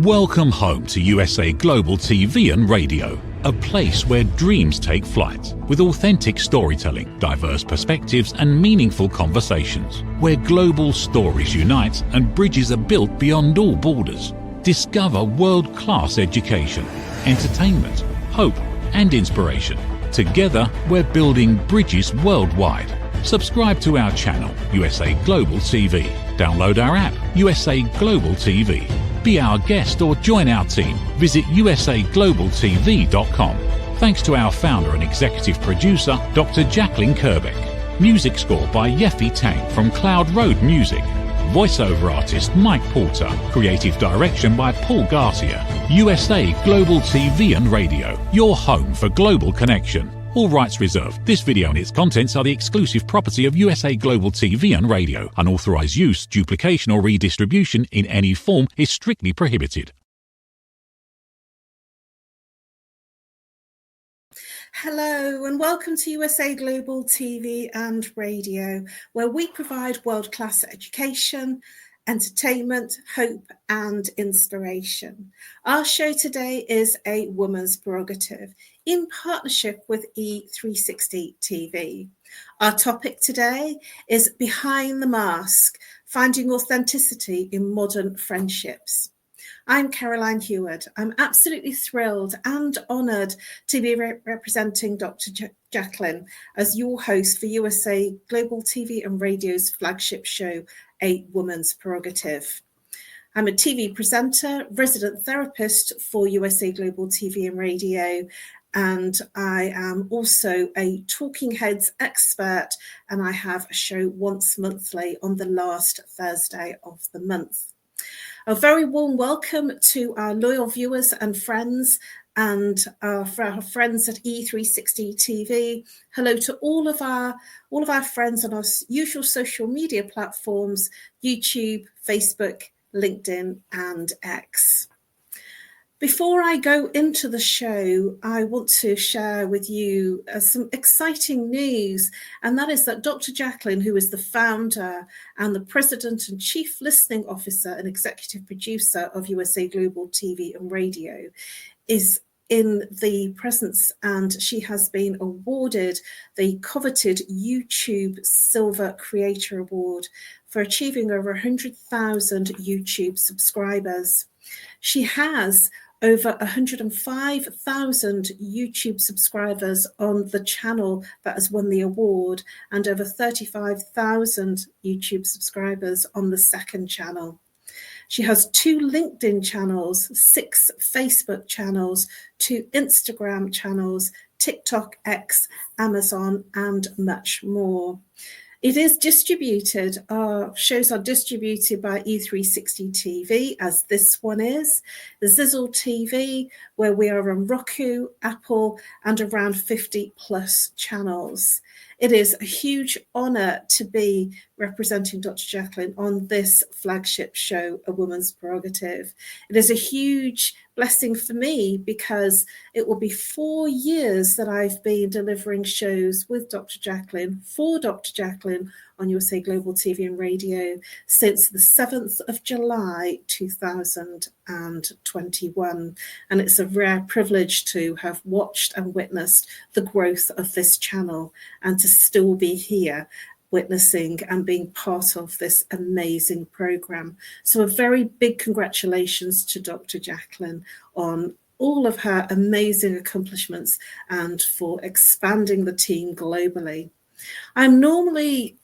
Welcome home to USA Global TV and Radio, a place where dreams take flight, with authentic storytelling, diverse perspectives and meaningful conversations, where global stories unite and bridges are built beyond all borders. Discover world-class education, entertainment, hope and inspiration. Together, we're building bridges worldwide. Subscribe to our channel, USA Global TV. Download our app, USA Global TV. Be our guest or join our team. Visit usaglobaltv.com. Thanks to our founder and executive producer, Dr. Jacqueline Kerbeck. Music score by Yeffy Tang from Cloud Road Music. Voiceover artist Mike Porter. Creative direction by Paul Garcia. USA Global TV and Radio, your home for global connection. All rights reserved. This video and its contents are the exclusive property of USA Global TV and Radio. Unauthorized use, duplication or redistribution in any form is strictly prohibited. Hello and welcome to USA Global TV and Radio, where we provide world-class education, entertainment, hope and inspiration. Our show today is A Woman's Prerogative in partnership with E360 TV. Our topic today is Behind the Mask, Finding Authenticity in Modern Friendships. I'm Caroline Heward. I'm absolutely thrilled and honoured to be representing Dr. Jacqueline as your host for USA Global TV and Radio's flagship show, A Woman's Prerogative. I'm a TV presenter, resident therapist for USA Global TV and Radio, and I am also a Talking Heads expert, and I have a show once monthly on the last Thursday of the month. A very warm welcome to our loyal viewers and friends, and for our friends at E360 TV. Hello to all of our friends on our usual social media platforms: YouTube, Facebook, LinkedIn, and X. Before I go into the show, I want to share with you some exciting news, and that is that Dr. Jacqueline, who is the founder and the president and chief listening officer and executive producer of USA Global TV and Radio, is in the presence, and she has been awarded the coveted YouTube Silver Creator Award for achieving over 100,000 YouTube subscribers. She has over 105,000 YouTube subscribers on the channel that has won the award, and over 35,000 YouTube subscribers on the second channel. She has 2 LinkedIn channels, 6 Facebook channels, 2 Instagram channels, TikTok, X, Amazon, and much more. It is distributed, our shows are distributed by E360 TV, as this one is, the Zizzle TV, where we are on Roku, Apple, and around 50 plus channels. It is a huge honour to be representing Dr. Jacqueline on this flagship show, A Woman's Prerogative. It is a huge blessing for me because it will be 4 years that I've been delivering shows with Dr. Jacqueline, for Dr. Jacqueline, on USA Global TV and Radio since the 7th of July 2021. And it's a rare privilege to have watched and witnessed the growth of this channel and to still be here witnessing and being part of this amazing program. So a very big congratulations to Dr. Jacqueline on all of her amazing accomplishments and for expanding the team globally. I'm normally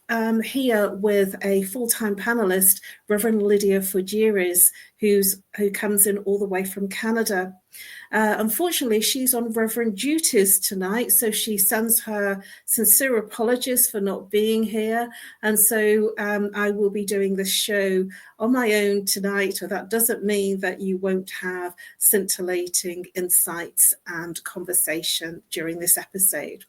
here with a full-time panelist, Reverend Lydia Fujiris, who comes in all the way from Canada. Unfortunately, she's on Reverend duties tonight, so she sends her sincere apologies for not being here. And so I will be doing this show on my own tonight. That doesn't mean that you won't have scintillating insights and conversation during this episode.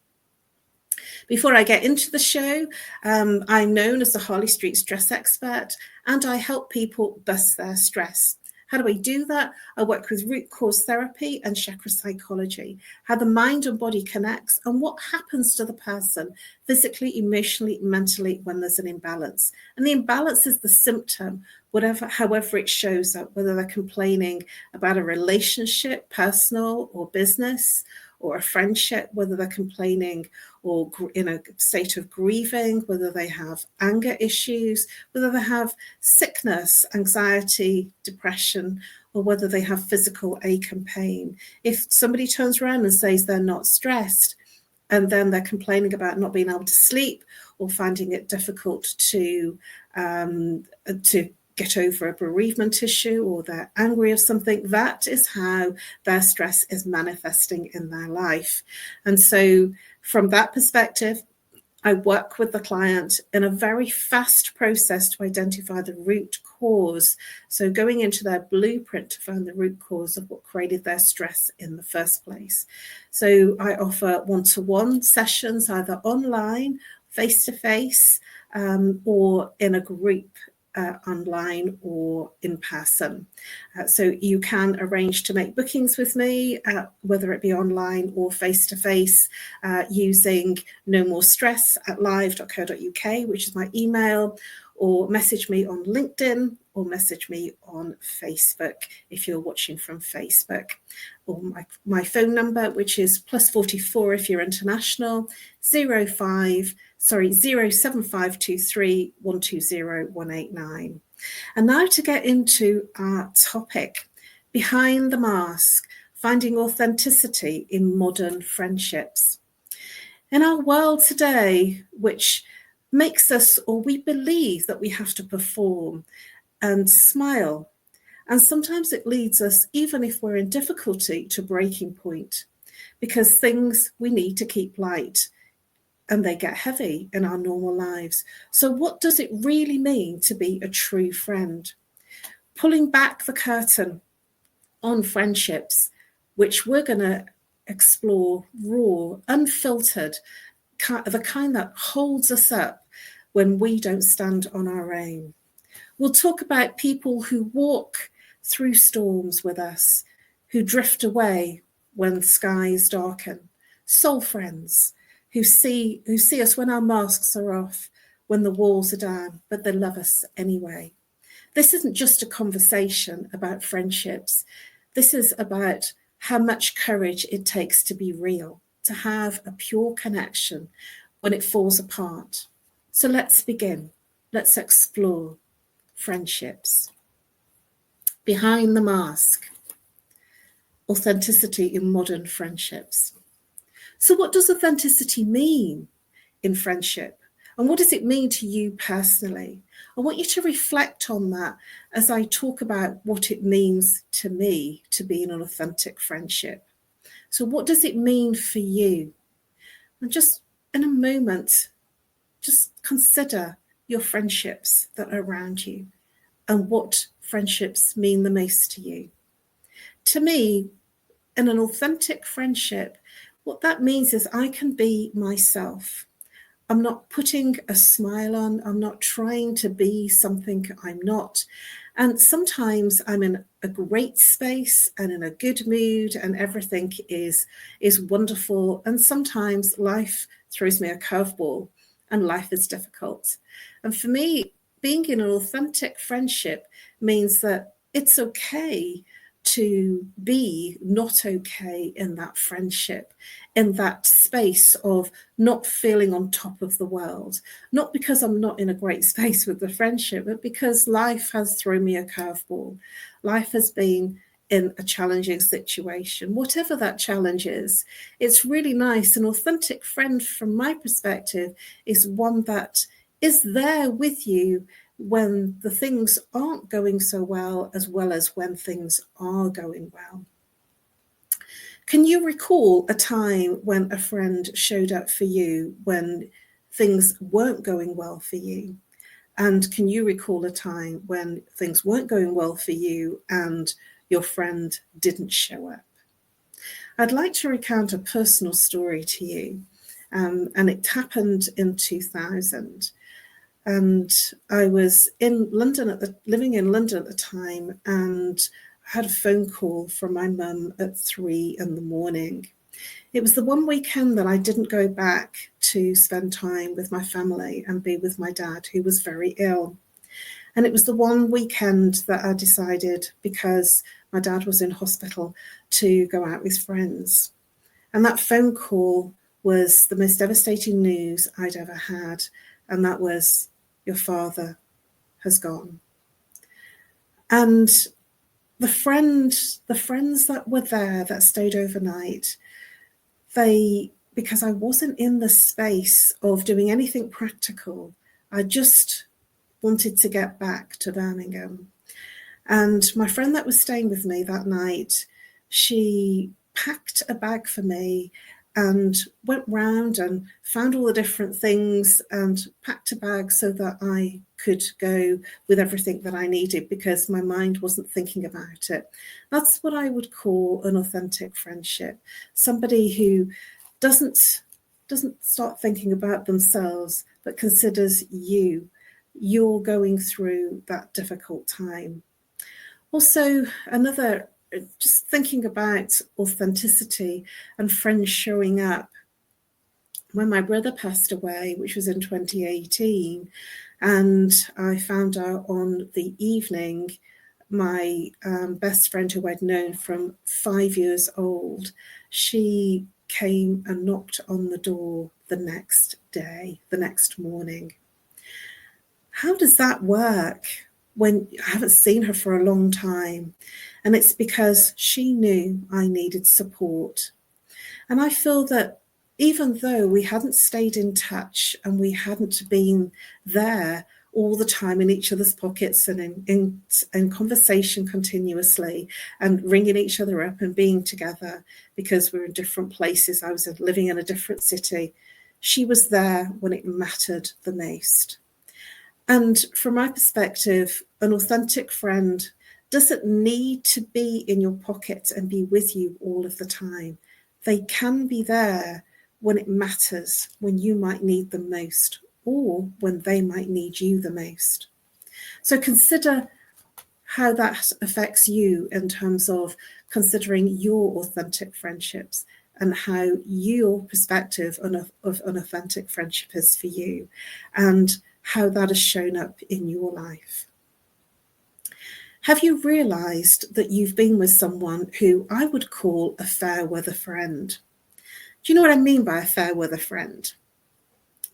Before I get into the show, I'm known as the Harley Street stress expert, and I help people bust their stress. How do I do that? I work with root cause therapy and chakra psychology, how the mind and body connects and what happens to the person physically, emotionally, mentally when there's an imbalance. And the imbalance is the symptom, however it shows up, whether they're complaining about a relationship, personal or business, or a friendship, whether they're complaining or in a state of grieving, whether they have anger issues, whether they have sickness, anxiety, depression, or whether they have physical ache and pain. If somebody turns around and says they're not stressed, and then they're complaining about not being able to sleep or finding it difficult to get over a bereavement issue, or they're angry or something, that is how their stress is manifesting in their life. And so from that perspective, I work with the client in a very fast process to identify the root cause. So going into their blueprint to find the root cause of what created their stress in the first place. So I offer one-to-one sessions, either online, face-to-face, or in a group, online or in person. So you can arrange to make bookings with me, whether it be online or face-to-face, using nomorestress@live.co.uk, which is my email, or message me on LinkedIn, or message me on Facebook if you're watching from Facebook. Or my phone number, which is +44 if you're international, 07523 120 189. And now to get into our topic, behind the mask, finding authenticity in modern friendships. In our world today, which makes us, or we believe that we have to perform and smile, and sometimes it leads us, even if we're in difficulty, to breaking point, because things we need to keep light and they get heavy in our normal lives. So what does it really mean to be a true friend? Pulling back the curtain on friendships, which we're going to explore raw, unfiltered, the kind that holds us up when we don't stand on our own. We'll talk about people who walk through storms with us, who drift away when skies darken, soul friends who see us when our masks are off, when the walls are down, but they love us anyway. This isn't just a conversation about friendships. This is about how much courage it takes to be real, to have a pure connection when it falls apart. So let's begin. Let's explore friendships. Behind the mask, authenticity in modern friendships. So what does authenticity mean in friendship? And what does it mean to you personally? I want you to reflect on that as I talk about what it means to me to be in an authentic friendship. So what does it mean for you? And just in a moment, just consider your friendships that are around you and what friendships mean the most to you. To me, in an authentic friendship, what that means is I can be myself. I'm not putting a smile on. I'm not trying to be something I'm not. And sometimes I'm in a great space and in a good mood and everything is wonderful. And sometimes life throws me a curveball and life is difficult. And for me, being in an authentic friendship means that it's okay to be not okay in that friendship, in that space of not feeling on top of the world, not because I'm not in a great space with the friendship, but because life has thrown me a curveball. Life has been in a challenging situation, whatever that challenge is. It's really nice. An authentic friend, from my perspective, is one that is there with you when the things aren't going so well as when things are going well. Can you recall a time when a friend showed up for you when things weren't going well for you? And can you recall a time when things weren't going well for you and your friend didn't show up? I'd like to recount a personal story to you, and it happened in 2000. And I was in London living in London at the time, and I had a phone call from my mum at 3 a.m. It was the one weekend that I didn't go back to spend time with my family and be with my dad, who was very ill. And it was the one weekend that I decided, because my dad was in hospital, to go out with friends. And that phone call was the most devastating news I'd ever had. And that was, your father has gone. And the friends that were there, that stayed overnight, because I wasn't in the space of doing anything practical, I just wanted to get back to Birmingham. And my friend that was staying with me that night, she packed a bag for me and went round and found all the different things and packed a bag so that I could go with everything that I needed, because my mind wasn't thinking about it. That's what I would call an authentic friendship. Somebody who doesn't start thinking about themselves, but considers you're going through that difficult time. Also, just thinking about authenticity and friends showing up. When my brother passed away, which was in 2018, and I found out on the evening, my best friend, who I'd known from 5 years old, she came and knocked on the door the next day, the next morning. How does that work when I haven't seen her for a long time? And it's because she knew I needed support. And I feel that even though we hadn't stayed in touch and we hadn't been there all the time in each other's pockets and in conversation continuously and ringing each other up and being together because we were in different places, I was living in a different city, she was there when it mattered the most. And from my perspective, an authentic friend doesn't need to be in your pocket and be with you all of the time. They can be there when it matters, when you might need them most, or when they might need you the most. So consider how that affects you in terms of considering your authentic friendships and how your perspective of an authentic friendship is for you, and how that has shown up in your life. Have you realised that you've been with someone who I would call a fair weather friend? Do you know what I mean by a fair weather friend?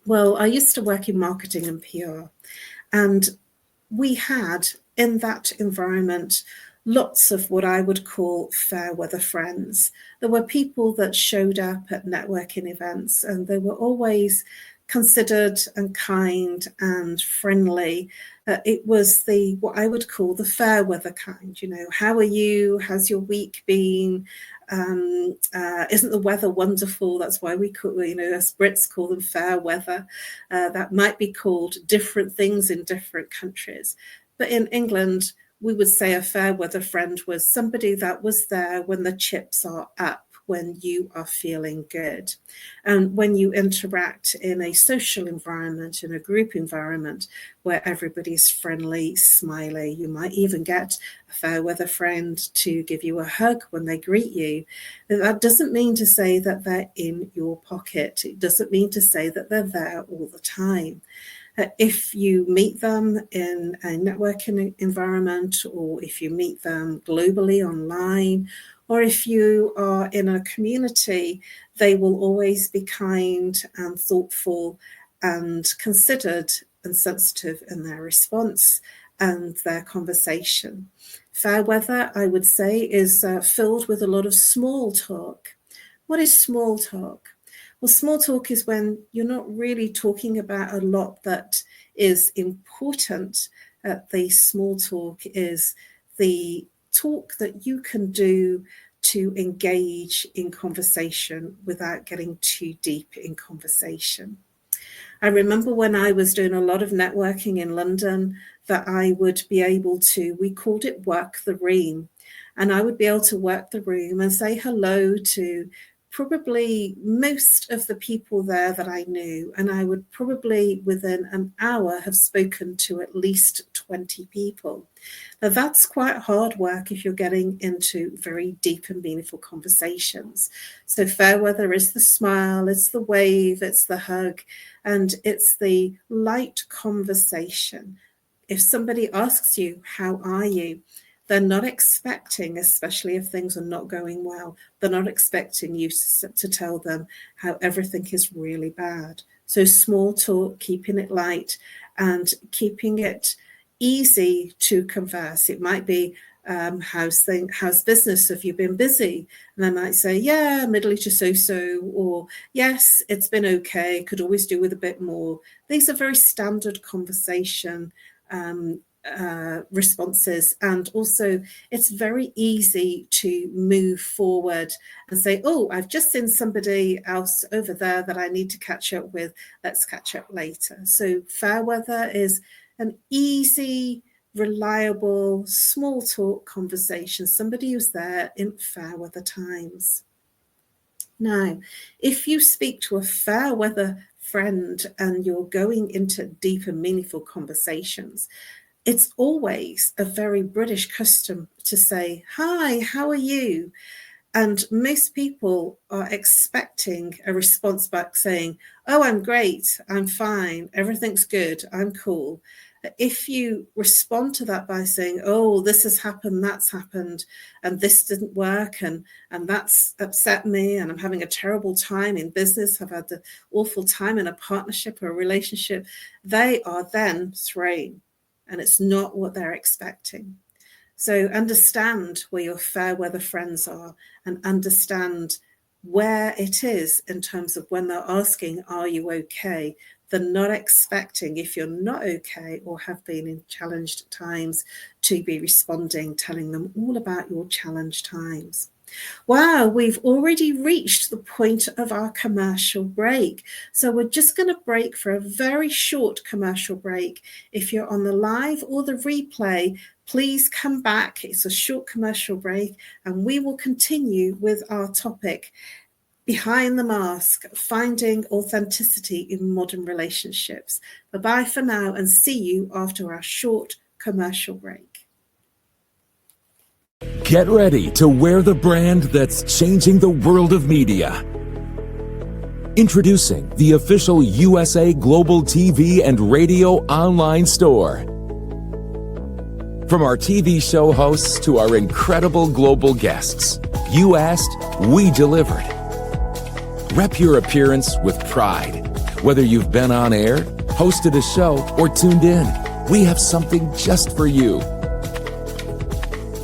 Well, I used to work in marketing and PR, and we had in that environment lots of what I would call fair weather friends. There were people that showed up at networking events, and they were always considered and kind and friendly. It was what I would call the fair weather kind. You know, how are you? How's your week been? Isn't the weather wonderful? That's why we call, as Brits call them fair weather. That might be called different things in different countries. But in England, we would say a fair weather friend was somebody that was there when the chips are up, when you are feeling good. And when you interact in a social environment, in a group environment where everybody's friendly, smiley, you might even get a fair weather friend to give you a hug when they greet you. That doesn't mean to say that they're in your pocket. It doesn't mean to say that they're there all the time. If you meet them in a networking environment, or if you meet them globally online, or if you are in a community, they will always be kind and thoughtful and considered and sensitive in their response and their conversation. Fair weather, I would say, is filled with a lot of small talk. What is small talk? Well, small talk is when you're not really talking about a lot that is important. The small talk is the talk that you can do to engage in conversation without getting too deep in conversation. I remember when I was doing a lot of networking in London that I would be able to, we called it work the room, and I would be able to work the room and say hello to probably most of the people there that I knew, and I would probably within an hour have spoken to at least 20 people. Now that's quite hard work if you're getting into very deep and meaningful conversations. So fair weather is the smile, it's the wave, it's the hug, and it's the light conversation. If somebody asks you, how are you? They're not expecting, especially if things are not going well, they're not expecting you to tell them how everything is really bad. So small talk, keeping it light and keeping it easy to converse. It might be, how's business? Have you been busy? And I might say, yeah, middle to so-so, or yes, it's been okay, could always do with a bit more. These are very standard conversation responses, and also it's very easy to move forward and say, oh, I've just seen somebody else over there that I need to catch up with, let's catch up later. So fair weather is an easy, reliable, small talk conversation, somebody who's there in fair weather times. Now, if you speak to a fair weather friend and you're going into deep and meaningful conversations, it's always a very British custom to say, hi, how are you? And most people are expecting a response back saying, oh, I'm great, I'm fine, everything's good, I'm cool. If you respond to that by saying, oh, this has happened, that's happened, and this didn't work, and that's upset me, and I'm having a terrible time in business, I've had an awful time in a partnership or a relationship, they are then thrown. And it's not what they're expecting. So understand where your fair weather friends are and understand where it is in terms of when they're asking, are you okay? They're not expecting, if you're not okay or have been in challenged times, to be responding, telling them all about your challenged times. Wow, we've already reached the point of our commercial break. So we're just going to break for a very short commercial break. If you're on the live or the replay, please come back. It's a short commercial break and we will continue with our topic, Behind the Mask, Finding Authenticity in Modern Relationships. Bye-bye for now and see you after our short commercial break. Get ready to wear the brand that's changing the world of media. Introducing the official USA Global TV and Radio online store. From our TV show hosts to our incredible global guests, you asked, we delivered. Rep your appearance with pride. Whether you've been on air, hosted a show, or tuned in, we have something just for you.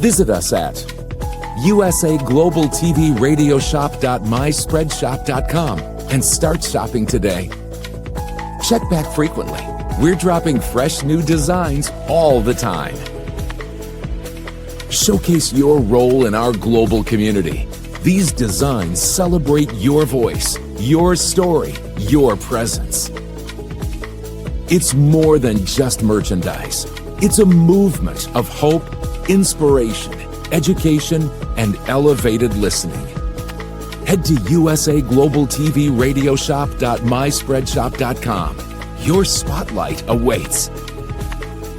Visit us at usaglobaltvradioshoп.myspreadshop.com and start shopping today. Check back frequently. We're dropping fresh new designs all the time. Showcase your role in our global community. These designs celebrate your voice, your story, your presence. It's more than just merchandise. It's a movement of hope, inspiration, education, and elevated listening. Head to usaglobaltvradioshoп.myspreadshop.com. Your spotlight awaits.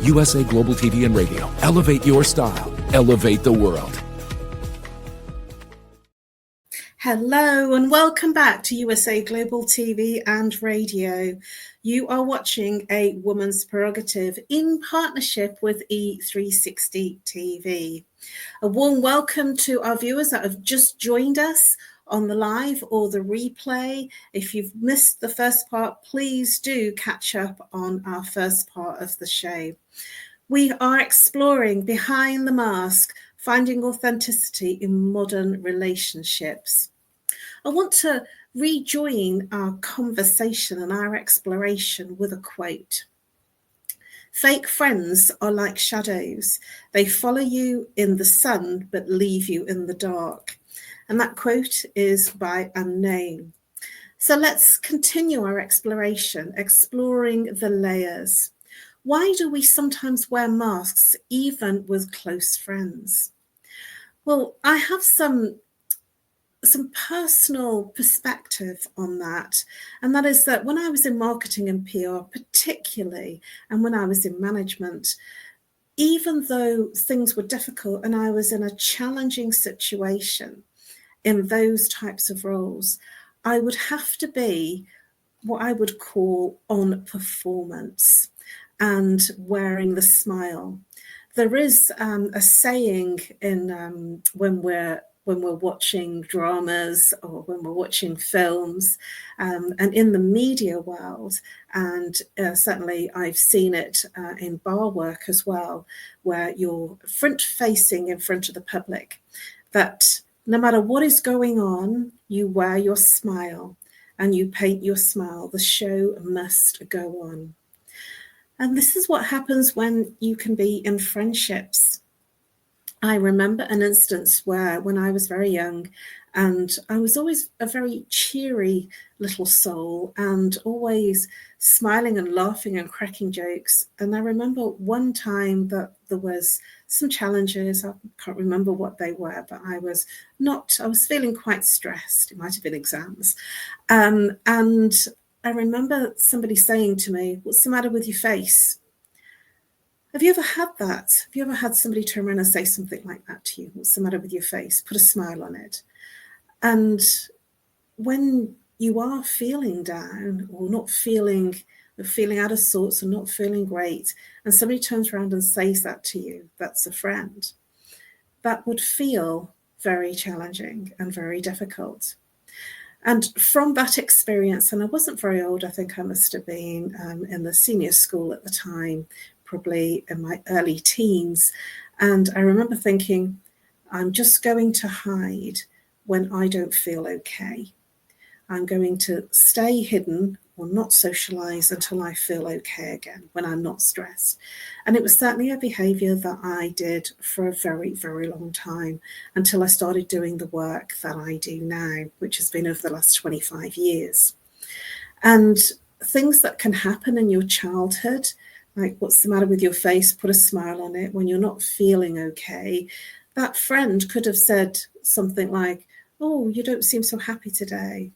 USA Global TV and Radio. Elevate your style. Elevate the world. Hello and welcome back to USA Global TV and Radio. You are watching A Woman's Prerogative in partnership with E360 TV. A warm welcome to our viewers that have just joined us on the live or the replay. If you've missed the first part, please do catch up on our first part of the show. We are exploring Behind the Mask, Finding Authenticity in Modern Relationships. I want to rejoin our conversation and our exploration with a quote. Fake friends are like shadows. They follow you in the sun, but leave you in the dark. And that quote is by Unknown. So let's continue our exploration, exploring the layers. Why do we sometimes wear masks even with close friends? Well, I have some some personal perspective on that. And that is that when I was in marketing and PR particularly, and when I was in management, even though things were difficult and I was in a challenging situation in those types of roles, I would have to be what I would call on performance and wearing the smile. There is a saying in when we're watching dramas or when we're watching films, and in the media world, and certainly I've seen it in bar work as well, where you're front-facing in front of the public, that no matter what is going on, you wear your smile and you paint your smile. The show must go on. And this is what happens when you can be in friendships. I remember an instance where when I was very young, and I was always a very cheery little soul and always smiling and laughing and cracking jokes. And I remember one time that there was some challenges. I can't remember what they were, but I was feeling quite stressed. It might have been exams. And I remember somebody saying to me, "What's the matter with your face?" Have you ever had that? Have you ever had somebody turn around and say something like that to you? What's the matter with your face? Put a smile on it. And when you are feeling down or not feeling out of sorts or not feeling great, and somebody turns around and says that to you, that's a friend, that would feel very challenging and very difficult. And from that experience, and I wasn't very old, I think I must have been in the senior school at the time, probably in my early teens. And I remember thinking, I'm just going to hide when I don't feel okay. I'm going to stay hidden or not socialize until I feel okay again, when I'm not stressed. And it was certainly a behavior that I did for a very, very long time until I started doing the work that I do now, which has been over the last 25 years. And things that can happen in your childhood, like what's the matter with your face, put a smile on it when you're not feeling okay. That friend could have said something like, "Oh, you don't seem so happy today.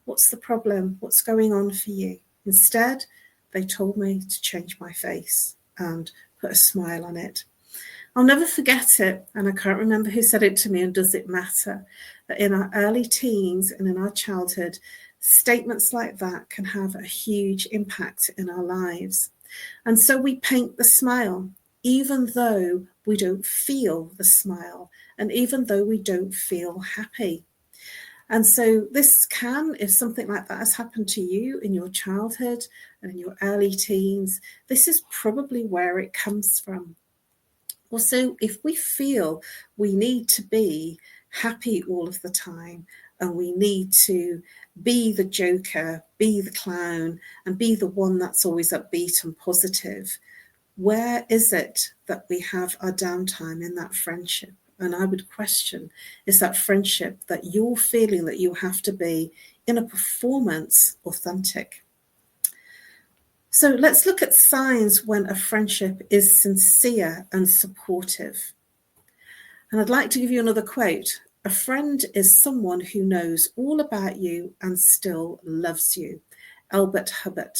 What's the problem? What's going on for you?" Instead, they told me to change my face and put a smile on it. I'll never forget it, and I can't remember who said it to me, and does it matter that in our early teens and in our childhood, statements like that can have a huge impact in our lives. And so we paint the smile, even though we don't feel the smile, and even though we don't feel happy. And so this can, if something like that has happened to you in your childhood and in your early teens, this is probably where it comes from. Also, if we feel we need to be happy all of the time, and we need to be the joker, be the clown, and be the one that's always upbeat and positive, where is it that we have our downtime in that friendship? And I would question, is that friendship that you're feeling that you have to be in a performance authentic? So let's look at signs when a friendship is sincere and supportive. And I'd like to give you another quote. "A friend is someone who knows all about you and still loves you." Albert Hubbard.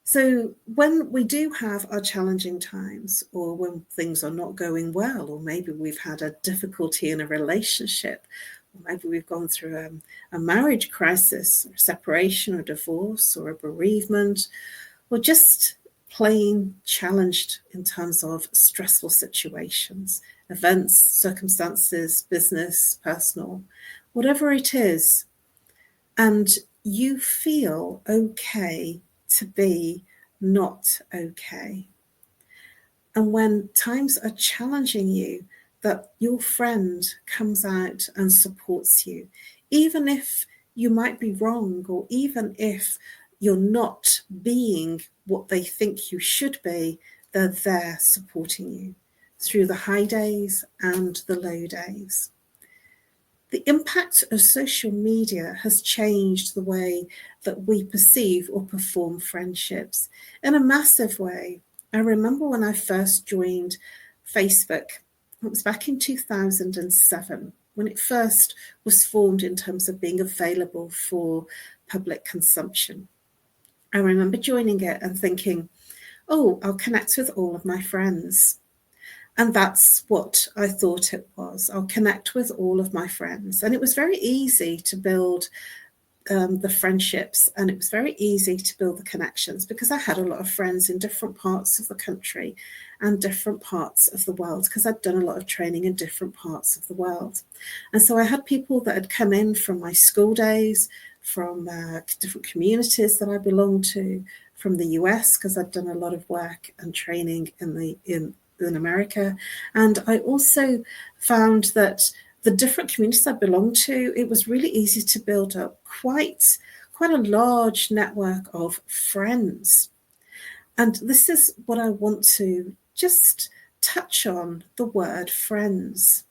So when we do have our challenging times, or when things are not going well, or maybe we've had a difficulty in a relationship, or maybe we've gone through a marriage crisis, or a separation, or divorce, or a bereavement, or just plain challenged in terms of stressful situations, events, circumstances, business, personal, whatever it is, and you feel okay to be not okay. And when times are challenging you, that your friend comes out and supports you, even if you might be wrong, or even if you're not being what they think you should be, they're there supporting you through the high days and the low days. The impact of social media has changed the way that we perceive or perform friendships in a massive way. I remember when I first joined Facebook, it was back in 2007. when it first was formed in terms of being available for public consumption. I remember joining it and thinking, oh, I'll connect with all of my friends. And that's what I thought it was. I'll connect with all of my friends. And it was very easy to build the friendships, and it was very easy to build the connections because I had a lot of friends in different parts of the country and different parts of the world, because I'd done a lot of training in different parts of the world. And so I had people that had come in from my school days, from different communities that I belonged to, from the US, because I'd done a lot of work and training in America. And I also found that the different communities I belonged to, it was really easy to build up quite a large network of friends. And this is what I want to just touch on, the word friends.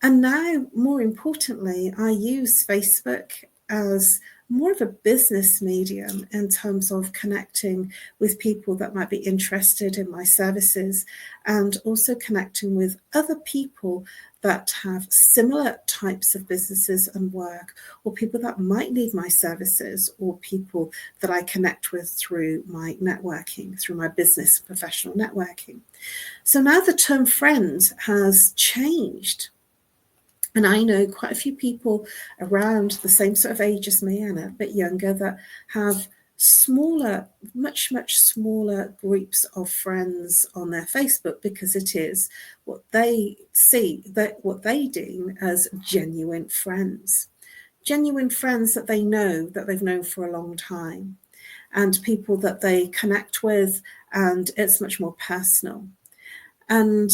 And now, more importantly, I use Facebook as more of a business medium in terms of connecting with people that might be interested in my services, and also connecting with other people that have similar types of businesses and work, or people that might need my services, or people that I connect with through my networking, through my business professional networking. So now the term friend has changed. And I know quite a few people around the same sort of age as me and a bit younger that have smaller, much smaller groups of friends on their Facebook, because it is what they see, that what they deem as genuine friends that they know, that they've known for a long time, and people that they connect with, and it's much more personal. And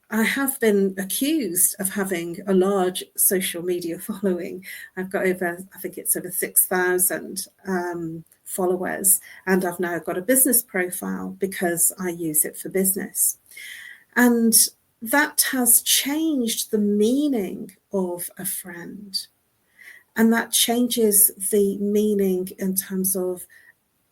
I have been accused of having a large social media following. I've got over 6,000 followers, and I've now got a business profile because I use it for business. And that has changed the meaning of a friend. And that changes the meaning in terms of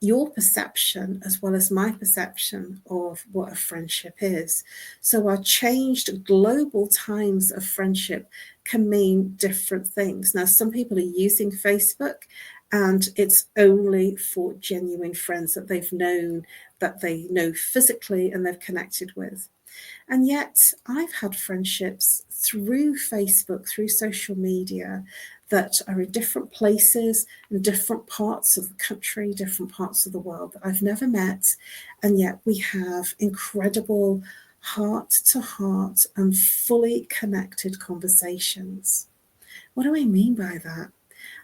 your perception as well as my perception of what a friendship is. So our changed global times of friendship can mean different things. Now, some people are using Facebook and it's only for genuine friends that they've known, that they know physically and they've connected with. And yet I've had friendships through Facebook, through social media, that are in different places, in different parts of the country, different parts of the world that I've never met. And yet we have incredible heart-to-heart and fully connected conversations. What do I mean by that?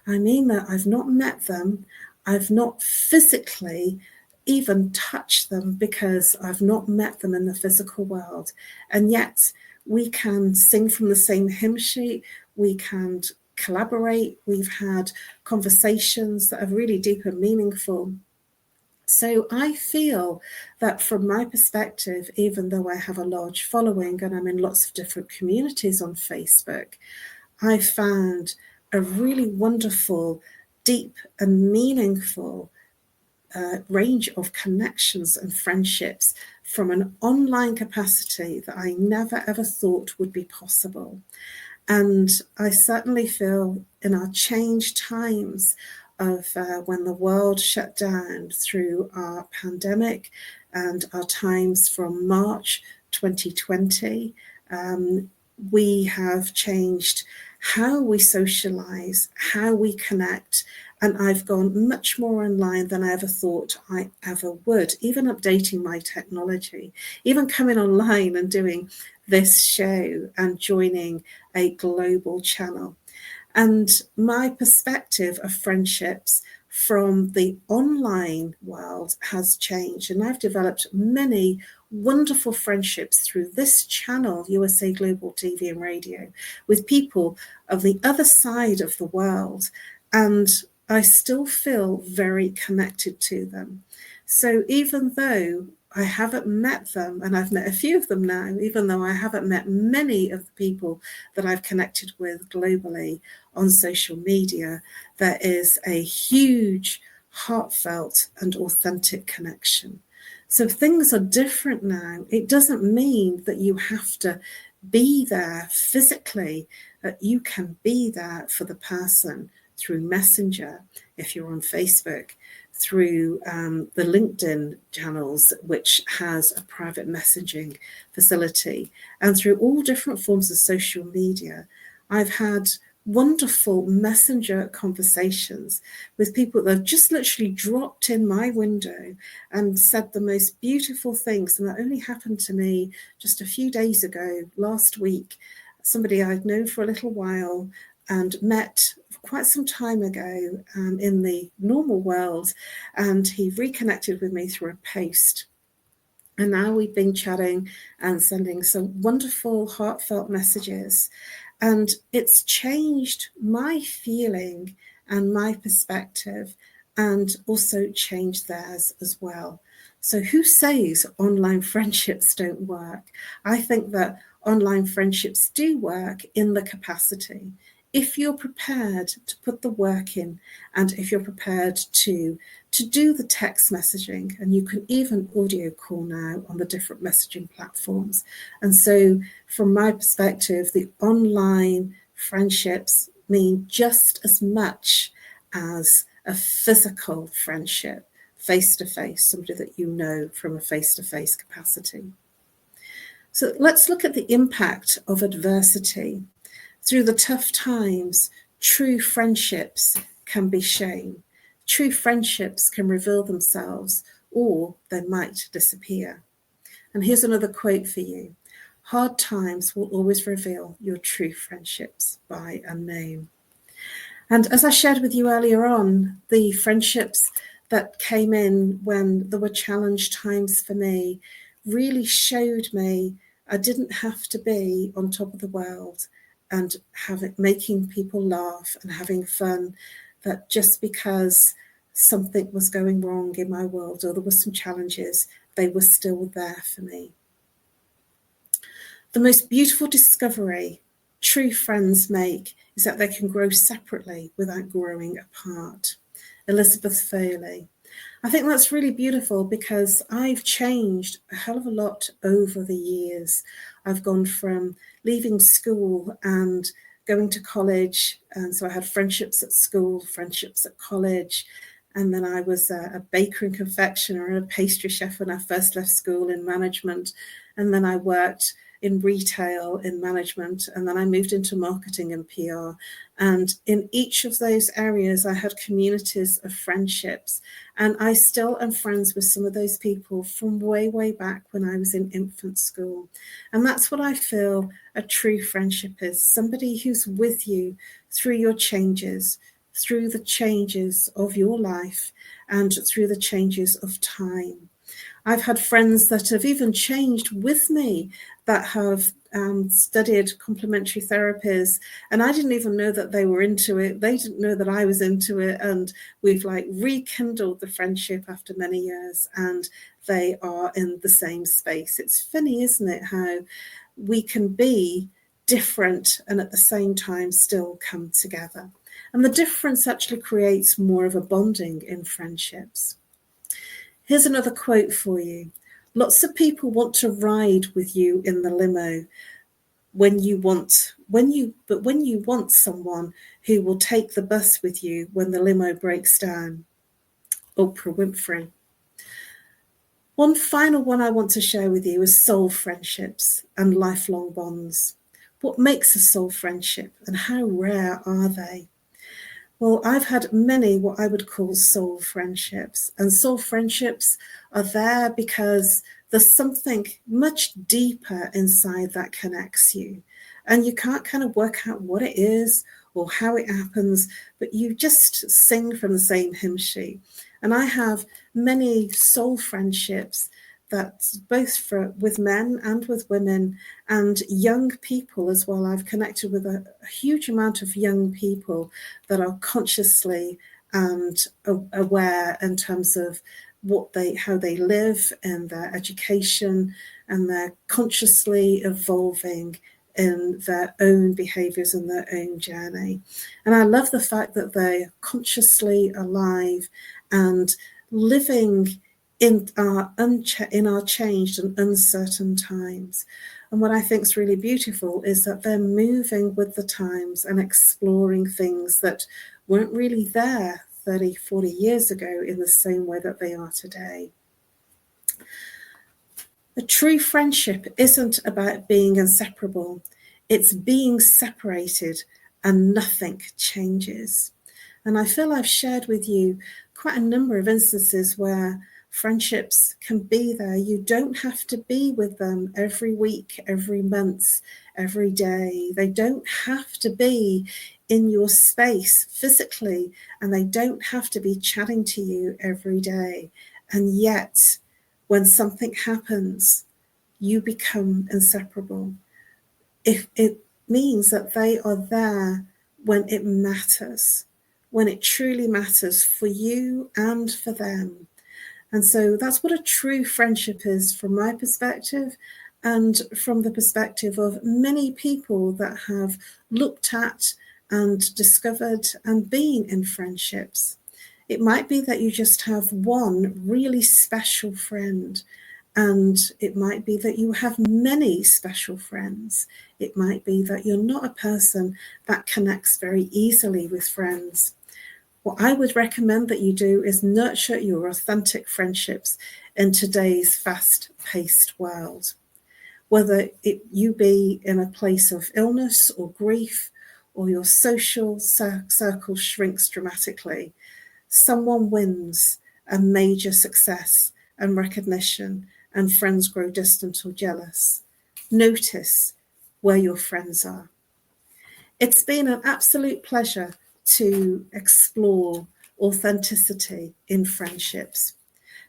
I mean that I've not met them, I've not physically even touched them because I've not met them in the physical world. And yet we can sing from the same hymn sheet, we can collaborate, we've had conversations that are really deep and meaningful. So I feel that from my perspective, even though I have a large following and I'm in lots of different communities on Facebook, I found a really wonderful, deep and meaningful range of connections and friendships from an online capacity that I never ever thought would be possible. And I certainly feel in our changed times of when the world shut down through our pandemic and our times from March 2020, we have changed how we socialize, how we connect, and I've gone much more online than I ever thought I ever would, even updating my technology, even coming online and doing this show and joining a global channel. And my perspective of friendships from the online world has changed. And I've developed many wonderful friendships through this channel, USA Global TV and Radio, with people of the other side of the world. And I still feel very connected to them. So even though I haven't met them, and I've met a few of them now, even though I haven't met many of the people that I've connected with globally on social media, there is a huge, heartfelt and authentic connection. So things are different now. It doesn't mean that you have to be there physically, that you can be there for the person through Messenger, if you're on Facebook, through the LinkedIn channels, which has a private messaging facility, and through all different forms of social media. I've had wonderful messenger conversations with people that have just literally dropped in my window and said the most beautiful things. And that only happened to me just a few days ago, last week. Somebody I'd known for a little while and met quite some time ago in the normal world, and he reconnected with me through a post. And now we've been chatting and sending some wonderful, heartfelt messages. And it's changed my feeling and my perspective, and also changed theirs as well. So who says online friendships don't work? I think that online friendships do work in the capacity. If you're prepared to put the work in, and if you're prepared to do the text messaging, and you can even audio call now on the different messaging platforms. And so from my perspective, the online friendships mean just as much as a physical friendship, face-to-face, somebody that you know from a face-to-face capacity. So let's look at the impact of adversity. Through the tough times, true friendships can be shown. True friendships can reveal themselves, or they might disappear. And here's another quote for you. Hard times will always reveal your true friendships by unknown. And as I shared with you earlier on, the friendships that came in when there were challenge times for me really showed me I didn't have to be on top of the world and making people laugh and having fun, that just because something was going wrong in my world or there were some challenges, they were still there for me. The most beautiful discovery true friends make is that they can grow separately without growing apart. Elizabeth Foley. I think that's really beautiful because I've changed a hell of a lot over the years. I've gone from leaving school and going to college, and so I had friendships at school, friendships at college, and then I was a baker and confectioner and a pastry chef when I first left school in management, and then I worked in retail in management, and then I moved into marketing and PR. And in each of those areas, I had communities of friendships, and I still am friends with some of those people from way, way back when I was in infant school. And that's what I feel a true friendship is, somebody who's with you through your changes, through the changes of your life, and through the changes of time. I've had friends that have even changed with me, that have studied complementary therapies, and I didn't even know that they were into it. They didn't know that I was into it, and we've rekindled the friendship after many years, and they are in the same space. It's funny, isn't it, how we can be different and at the same time still come together. And the difference actually creates more of a bonding in friendships. Here's another quote for you. Lots of people want to ride with you in the limo when you want someone who will take the bus with you when the limo breaks down. Oprah Winfrey. One final one I want to share with you is soul friendships and lifelong bonds. What makes a soul friendship and how rare are they? Well, I've had many what I would call soul friendships, and soul friendships are there because there's something much deeper inside that connects you, and you can't kind of work out what it is or how it happens, but you just sing from the same hymn sheet. And I have many soul friendships that's both with men and with women and young people as well. I've connected with a huge amount of young people that are consciously and aware in terms of how they live and their education, and they're consciously evolving in their own behaviors and their own journey. And I love the fact that they're consciously alive and living in our changed and uncertain times. And what I think is really beautiful is that they're moving with the times and exploring things that weren't really there 30, 40 years ago in the same way that they are today. A true friendship isn't about being inseparable. It's being separated and nothing changes. And I feel I've shared with you quite a number of instances where friendships can be there. You don't have to be with them every week, every month, every day. They don't have to be in your space physically, and they don't have to be chatting to you every day. And yet, when something happens, you become inseparable. If it means that they are there when it matters, when it truly matters for you and for them. And so that's what a true friendship is from my perspective, and from the perspective of many people that have looked at and discovered and been in friendships. It might be that you just have one really special friend, and it might be that you have many special friends. It might be that you're not a person that connects very easily with friends. What I would recommend that you do is nurture your authentic friendships in today's fast-paced world. Whether you be in a place of illness or grief, or your social circle shrinks dramatically, someone wins a major success and recognition, and friends grow distant or jealous. Notice where your friends are. It's been an absolute pleasure to explore authenticity in friendships.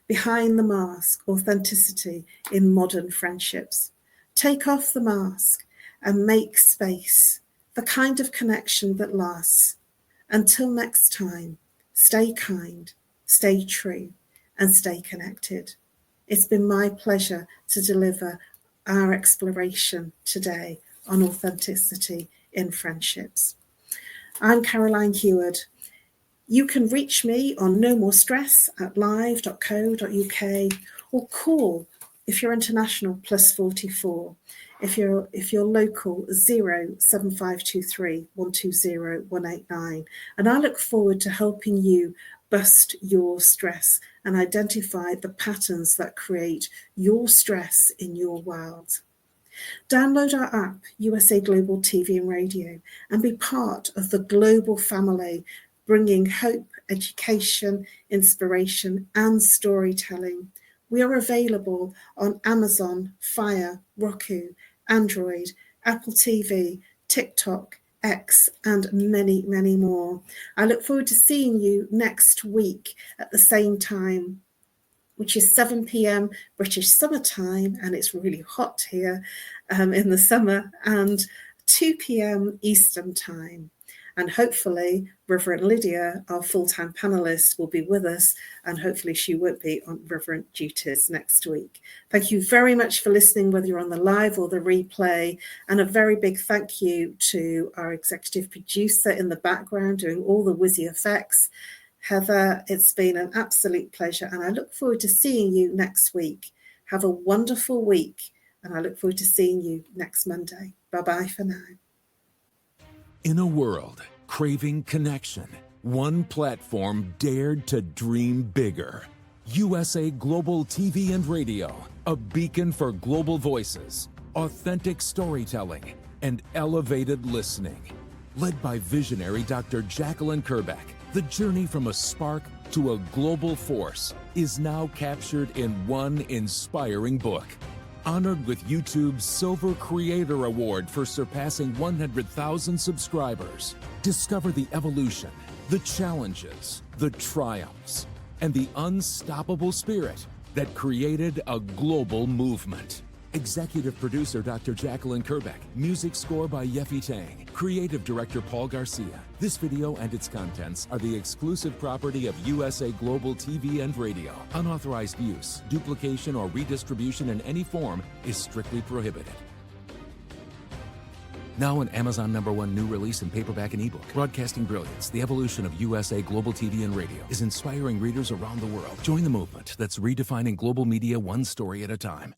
Behind the mask, authenticity in modern friendships. Take off the mask and make space, the kind of connection that lasts. Until next time, stay kind, stay true, and stay connected. It's been my pleasure to deliver our exploration today on authenticity in friendships. I'm Caroline Heward. You can reach me on No More Stress at live.co.uk, or call, if you're international, +44. If you're local, 07523 120 189. And I look forward to helping you bust your stress and identify the patterns that create your stress in your world. Download our app, USA Global TV and Radio, and be part of the global family, bringing hope, education, inspiration, and storytelling. We are available on Amazon, Fire, Roku, Android, Apple TV, TikTok, X, and many, many more. I look forward to seeing you next week at the same time, which is 7 p.m. British summertime, and it's really hot here in the summer, and 2 p.m. Eastern time. And hopefully Reverend Lydia, our full-time panelist, will be with us, and hopefully she won't be on Reverend duties next week. Thank you very much for listening, whether you're on the live or the replay, and a very big thank you to our executive producer in the background doing all the whizzy effects, Heather. It's been an absolute pleasure, and I look forward to seeing you next week. Have a wonderful week, and I look forward to seeing you next Monday. Bye-bye for now. In a world craving connection, one platform dared to dream bigger. USA Global TV and Radio, a beacon for global voices, authentic storytelling, and elevated listening. Led by visionary Dr. Jacqueline Kerbeck, the journey from a spark to a global force is now captured in one inspiring book. Honored with YouTube's Silver Creator Award for surpassing 100,000 subscribers. Discover the evolution, the challenges, the triumphs, and the unstoppable spirit that created a global movement. Executive producer Dr. Jacqueline Kerbeck. Music score by Yeffy Tang. Creative director Paul Garcia. This video and its contents are the exclusive property of USA Global TV and Radio. Unauthorized use, duplication, or redistribution in any form is strictly prohibited. Now an Amazon #1 new release in paperback and ebook. Broadcasting brilliance, the evolution of USA Global TV and Radio is inspiring readers around the world. Join the movement that's redefining global media one story at a time.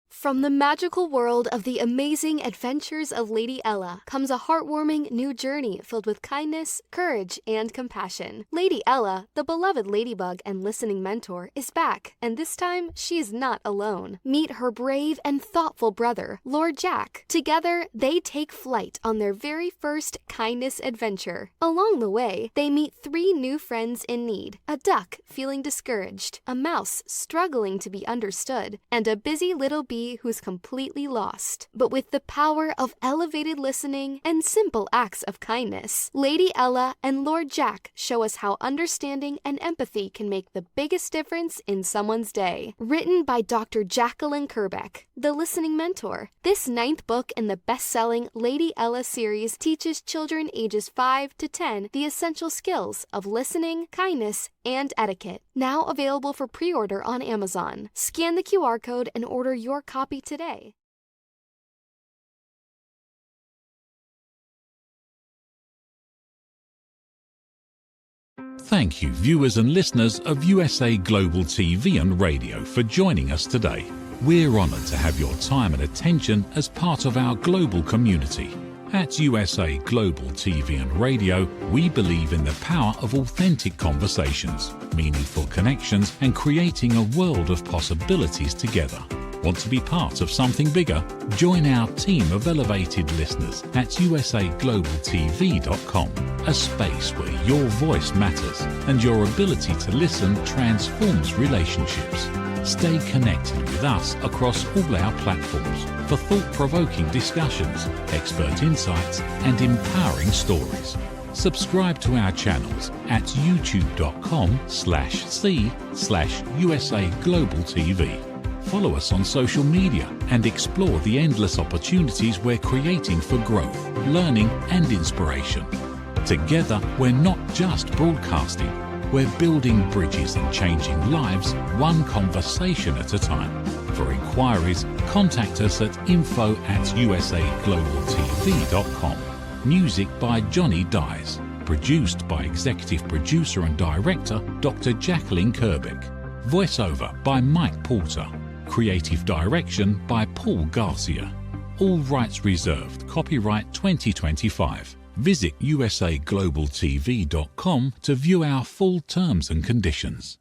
From the magical world of the amazing adventures of Lady Ella comes a heartwarming new journey filled with kindness, courage, and compassion. Lady Ella, the beloved ladybug and listening mentor, is back, and this time she's not alone. Meet her brave and thoughtful brother, Lord Jack. Together, they take flight on their very first kindness adventure. Along the way, they meet 3 new friends in need: a duck feeling discouraged, a mouse struggling to be understood, and a busy little bee who's completely lost. But with the power of elevated listening and simple acts of kindness, Lady Ella and Lord Jack show us how understanding and empathy can make the biggest difference in someone's day. Written by Dr. Jacqueline Kerbeck, the listening mentor, this 9th book in the best-selling Lady Ella series teaches children ages 5 to 10 the essential skills of listening, kindness, and etiquette. Now available for pre-order on Amazon. Scan the QR code and order your copy today. Thank you, viewers and listeners of USA Global TV and Radio, for joining us today. We're honoured to have your time and attention as part of our global community. At USA Global TV and Radio, we believe in the power of authentic conversations, meaningful connections, and creating a world of possibilities together. Want to be part of something bigger? Join our team of elevated listeners at usaglobaltv.com, a space where your voice matters and your ability to listen transforms relationships. Stay connected with us across all our platforms for thought-provoking discussions, expert insights, and empowering stories. Subscribe to our channels at youtube.com/c/usaglobaltv. Follow us on social media and explore the endless opportunities we're creating for growth, learning, and inspiration. Together, we're not just broadcasting, we're building bridges and changing lives one conversation at a time. For inquiries, contact us at info@usaglobaltv.com. Music by Johnny Dyes. Produced by Executive Producer and Director Dr. Jacqueline Kerbeck. Voiceover by Mike Porter. Creative Direction by Paul Garcia. All rights reserved. Copyright 2025. Visit usaglobaltv.com to view our full terms and conditions.